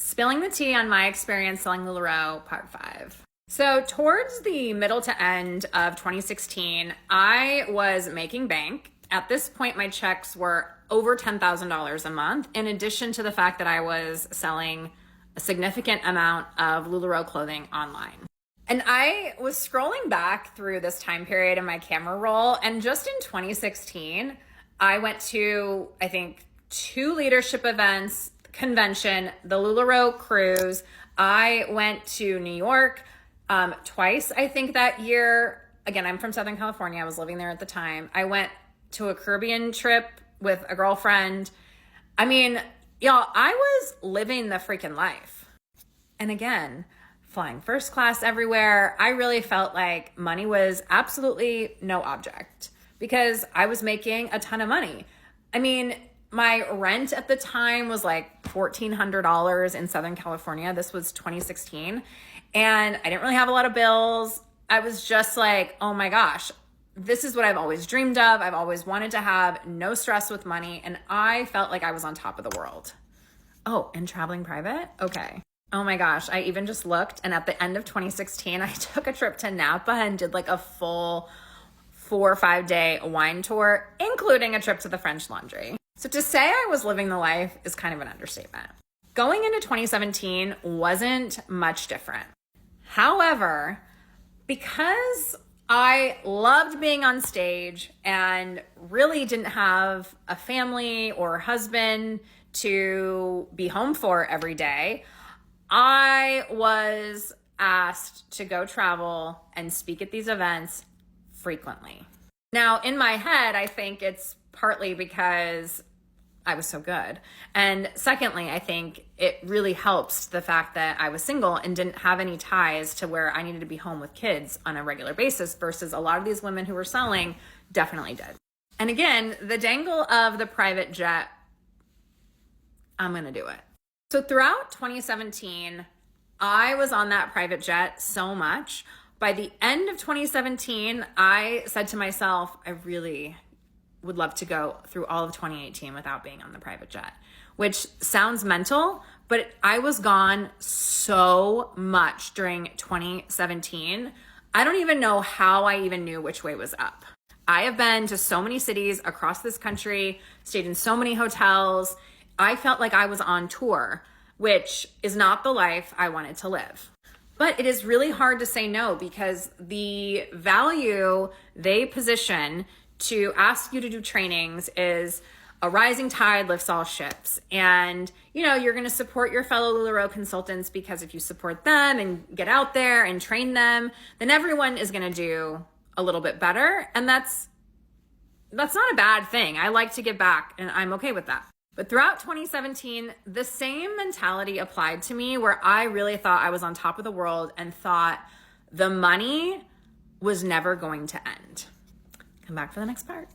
Spilling the tea on my experience selling LuLaRoe, part 5. So towards the middle to end of 2016, I was making bank. At this point, my checks were over $10,000 a month, in addition to the fact that I was selling a significant amount of LuLaRoe clothing online. And I was scrolling back through this time period in my camera roll, and just in 2016, I went to, I think, 2 leadership events, convention, the LuLaRoe cruise. I went to New York twice, I think, that year. Again, I'm from Southern California. I was living there at the time. I went to a Caribbean trip with a girlfriend. I mean, y'all, I was living the freaking life. And again, flying first class everywhere. I really felt like money was absolutely no object because I was making a ton of money. I mean, my rent at the time was like $1,400 in Southern California. This was 2016. And I didn't really have a lot of bills. I was just like, oh my gosh, this is what I've always dreamed of. I've always wanted to have no stress with money. And I felt like I was on top of the world. Oh, and traveling private? Okay. Oh my gosh, I even just looked, and at the end of 2016, I took a trip to Napa and did like a full 4 or 5 day wine tour, including a trip to the French Laundry. So to say I was living the life is kind of an understatement. Going into 2017 wasn't much different. However, because I loved being on stage and really didn't have a family or a husband to be home for every day, I was asked to go travel and speak at these events frequently. Now, in my head, I think it's partly because I was so good. And secondly, I think it really helps the fact that I was single and didn't have any ties to where I needed to be home with kids on a regular basis versus a lot of these women who were selling definitely did. And again, the dangle of the private jet, I'm going to do it. So throughout 2017, I was on that private jet so much. By the end of 2017, I said to myself, I really would love to go through all of 2018 without being on the private jet, which sounds mental, but I was gone so much during 2017. I don't even know how I even knew which way was up. I have been to so many cities across this country, stayed in so many hotels. I felt like I was on tour, which is not the life I wanted to live. But it is really hard to say no because the value they position to ask you to do trainings is a rising tide lifts all ships. And, you know, you're going to support your fellow LuLaRoe consultants because if you support them and get out there and train them, then everyone is going to do a little bit better. And that's not a bad thing. I like to give back and I'm okay with that. But throughout 2017, the same mentality applied to me where I really thought I was on top of the world and thought the money was never going to end. Come back for the next part.